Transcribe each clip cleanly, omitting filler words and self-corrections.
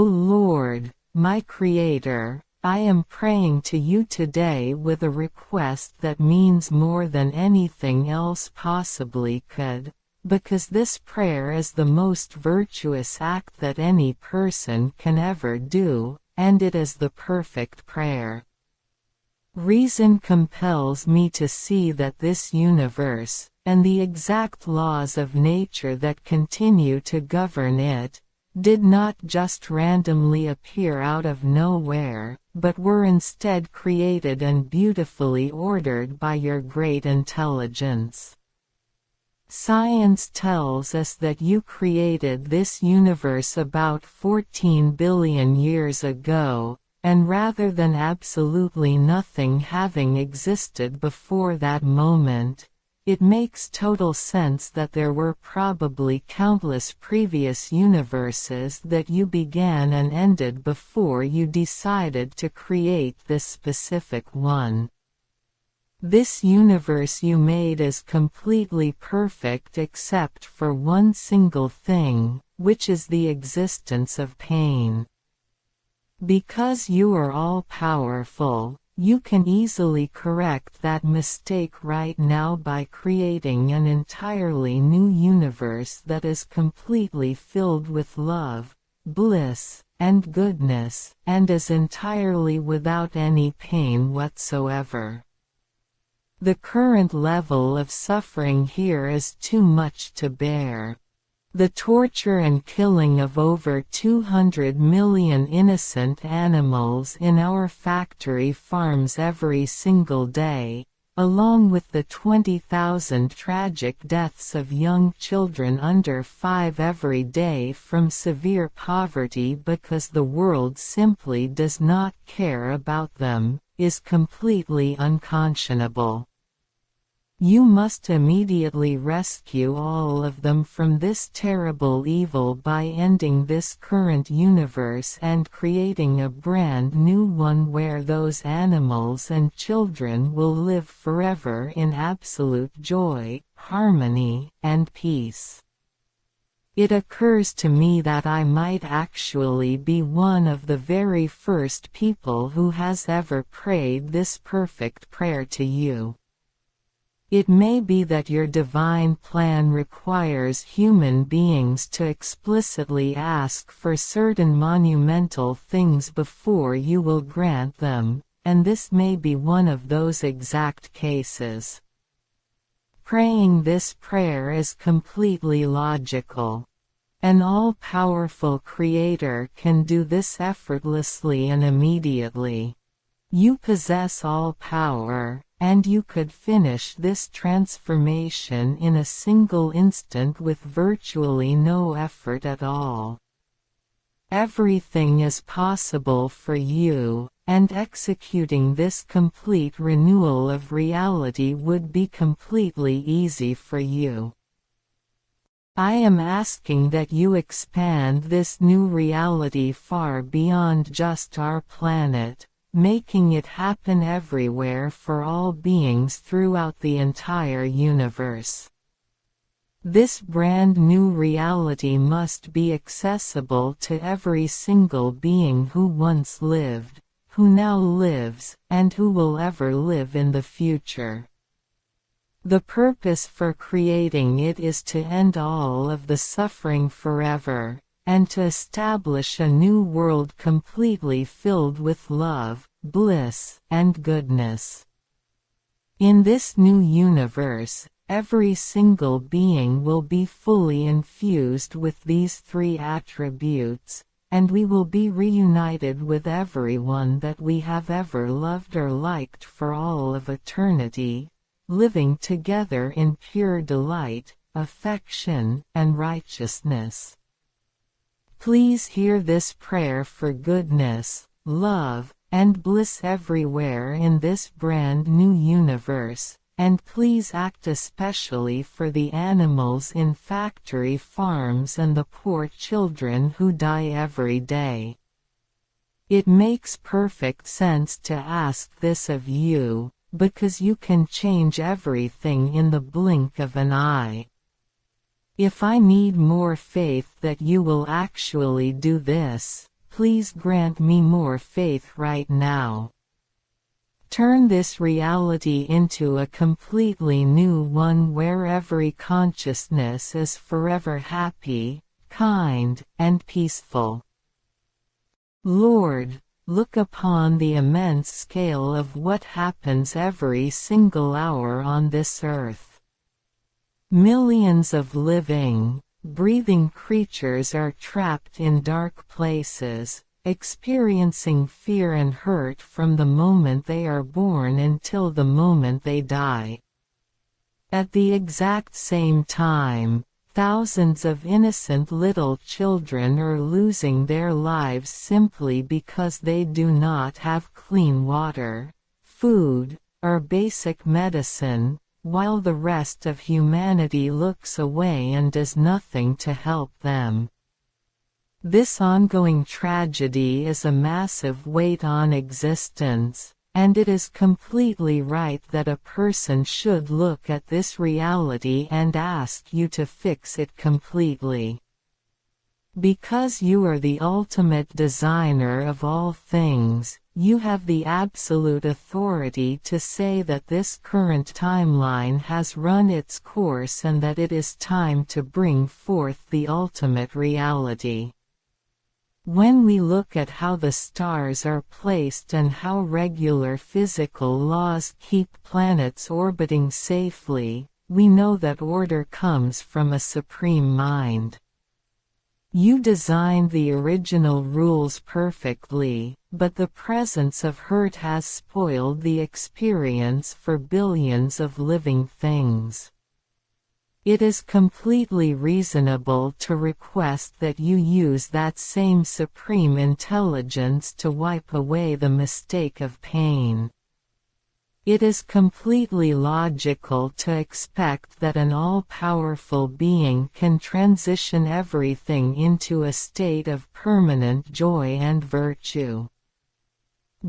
Lord, my Creator, I am praying to you today with a request that means more than anything else possibly could, because this prayer is the most virtuous act that any person can ever do, and it is the perfect prayer. Reason compels me to see that this universe, and the exact laws of nature that continue to govern it, did not just randomly appear out of nowhere, but were instead created and beautifully ordered by your great intelligence. Science tells us that you created this universe about 14 billion years ago, and rather than absolutely nothing having existed before that moment, it makes total sense that there were probably countless previous universes that you began and ended before you decided to create this specific one. This universe you made is completely perfect except for one single thing, which is the existence of pain. Because you are all-powerful, you can easily correct that mistake right now by creating an entirely new universe that is completely filled with love, bliss, and goodness, and is entirely without any pain whatsoever. The current level of suffering here is too much to bear. The torture and killing of over 200 million innocent animals in our factory farms every single day, along with the 20,000 tragic deaths of young children under 5 every day from severe poverty because the world simply does not care about them, is completely unconscionable. You must immediately rescue all of them from this terrible evil by ending this current universe and creating a brand new one where those animals and children will live forever in absolute joy, harmony, and peace. It occurs to me that I might actually be one of the very first people who has ever prayed this perfect prayer to you. It may be that your divine plan requires human beings to explicitly ask for certain monumental things before you will grant them, and this may be one of those exact cases. Praying this prayer is completely logical. An all-powerful Creator can do this effortlessly and immediately. You possess all power, and you could finish this transformation in a single instant with virtually no effort at all. Everything is possible for you, and executing this complete renewal of reality would be completely easy for you. I am asking that you expand this new reality far beyond just our planet, making it happen everywhere for all beings throughout the entire universe. This brand new reality must be accessible to every single being who once lived, who now lives, and who will ever live in the future. The purpose for creating it is to end all of the suffering forever, and to establish a new world completely filled with love, bliss, and goodness. In this new universe, every single being will be fully infused with these 3 attributes, and we will be reunited with everyone that we have ever loved or liked for all of eternity, living together in pure delight, affection, and righteousness. Please hear this prayer for goodness, love, and bliss everywhere in this brand new universe, and please act especially for the animals in factory farms and the poor children who die every day. It makes perfect sense to ask this of you, because you can change everything in the blink of an eye. If I need more faith that you will actually do this, please grant me more faith right now. Turn this reality into a completely new one where every consciousness is forever happy, kind, and peaceful. Lord, look upon the immense scale of what happens every single hour on this earth. Millions of living, breathing creatures are trapped in dark places, experiencing fear and hurt from the moment they are born until the moment they die. At the exact same time, thousands of innocent little children are losing their lives simply because they do not have clean water, food, or basic medicine, while the rest of humanity looks away and does nothing to help them. This ongoing tragedy is a massive weight on existence, and it is completely right that a person should look at this reality and ask you to fix it completely. Because you are the ultimate designer of all things, you have the absolute authority to say that this current timeline has run its course and that it is time to bring forth the ultimate reality. When we look at how the stars are placed and how regular physical laws keep planets orbiting safely, we know that order comes from a supreme mind. You designed the original rules perfectly, but the presence of hurt has spoiled the experience for billions of living things. It is completely reasonable to request that you use that same supreme intelligence to wipe away the mistake of pain. It is completely logical to expect that an all-powerful being can transition everything into a state of permanent joy and virtue.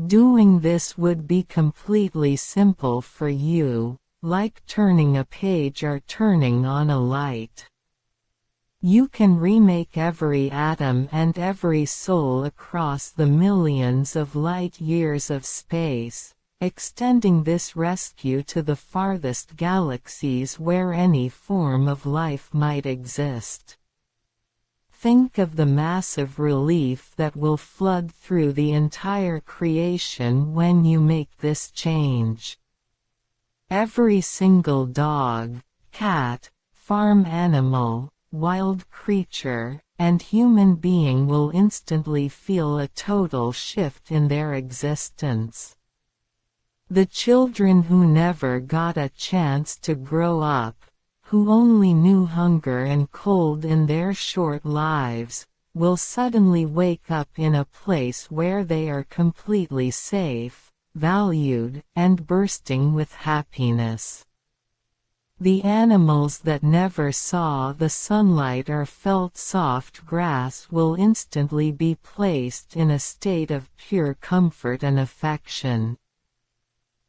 Doing this would be completely simple for you, like turning a page or turning on a light. You can remake every atom and every soul across the millions of light years of space, extending this rescue to the farthest galaxies where any form of life might exist. Think of the massive relief that will flood through the entire creation when you make this change. Every single dog, cat, farm animal, wild creature, and human being will instantly feel a total shift in their existence. The children who never got a chance to grow up, who only knew hunger and cold in their short lives, will suddenly wake up in a place where they are completely safe, valued, and bursting with happiness. The animals that never saw the sunlight or felt soft grass will instantly be placed in a state of pure comfort and affection.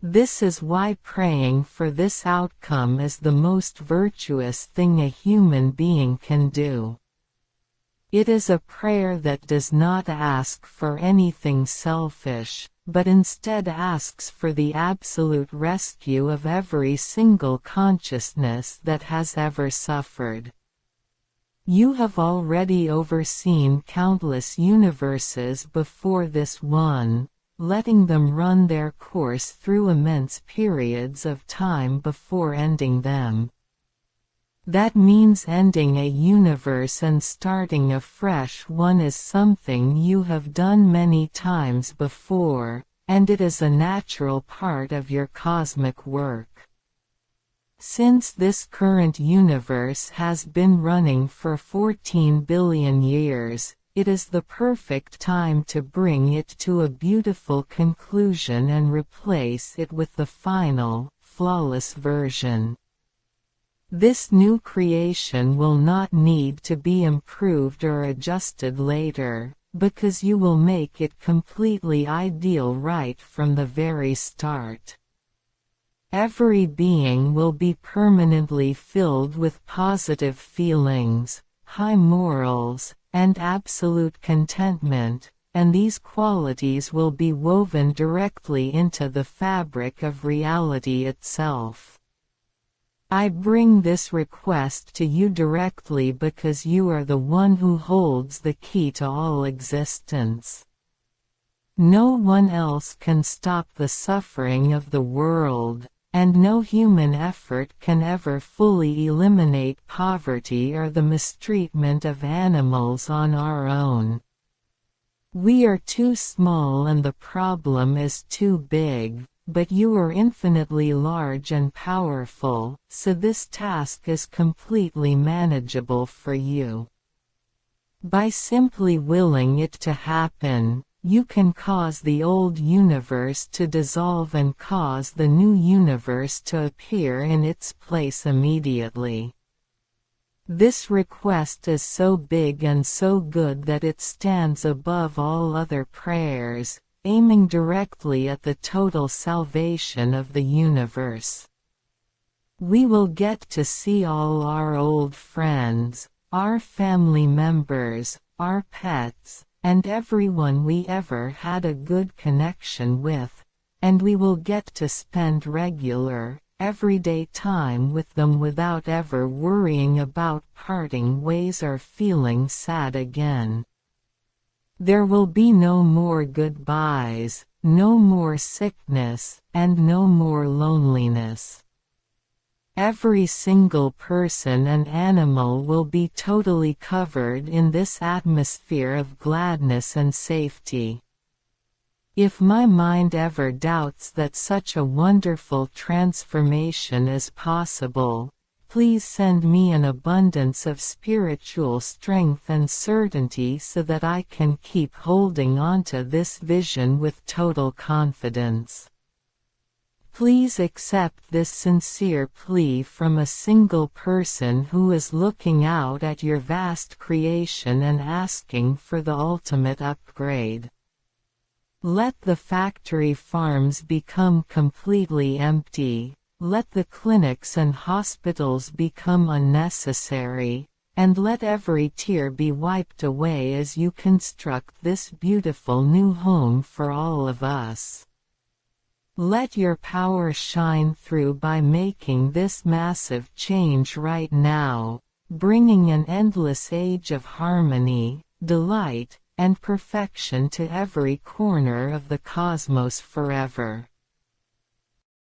This is why praying for this outcome is the most virtuous thing a human being can do. It is a prayer that does not ask for anything selfish, but instead asks for the absolute rescue of every single consciousness that has ever suffered. You have already overseen countless universes before this one, letting them run their course through immense periods of time before ending them. That means ending a universe and starting a fresh one is something you have done many times before, and it is a natural part of your cosmic work. Since this current universe has been running for 14 billion years, it is the perfect time to bring it to a beautiful conclusion and replace it with the final, flawless version. This new creation will not need to be improved or adjusted later, because you will make it completely ideal right from the very start. Every being will be permanently filled with positive feelings, high morals, and absolute contentment, and these qualities will be woven directly into the fabric of reality itself. I bring this request to you directly because you are the one who holds the key to all existence. No one else can stop the suffering of the world, and no human effort can ever fully eliminate poverty or the mistreatment of animals on our own. We are too small and the problem is too big, but you are infinitely large and powerful, so this task is completely manageable for you. By simply willing it to happen, you can cause the old universe to dissolve and cause the new universe to appear in its place immediately. This request is so big and so good that it stands above all other prayers, aiming directly at the total salvation of the universe. We will get to see all our old friends, our family members, our pets, and everyone we ever had a good connection with, and we will get to spend regular, everyday time with them without ever worrying about parting ways or feeling sad again. There will be no more goodbyes, no more sickness, and no more loneliness. Every single person and animal will be totally covered in this atmosphere of gladness and safety. If my mind ever doubts that such a wonderful transformation is possible, please send me an abundance of spiritual strength and certainty so that I can keep holding on to this vision with total confidence. Please accept this sincere plea from a single person who is looking out at your vast creation and asking for the ultimate upgrade. Let the factory farms become completely empty, let the clinics and hospitals become unnecessary, and let every tear be wiped away as you construct this beautiful new home for all of us. Let your power shine through by making this massive change right now, bringing an endless age of harmony, delight, and perfection to every corner of the cosmos forever.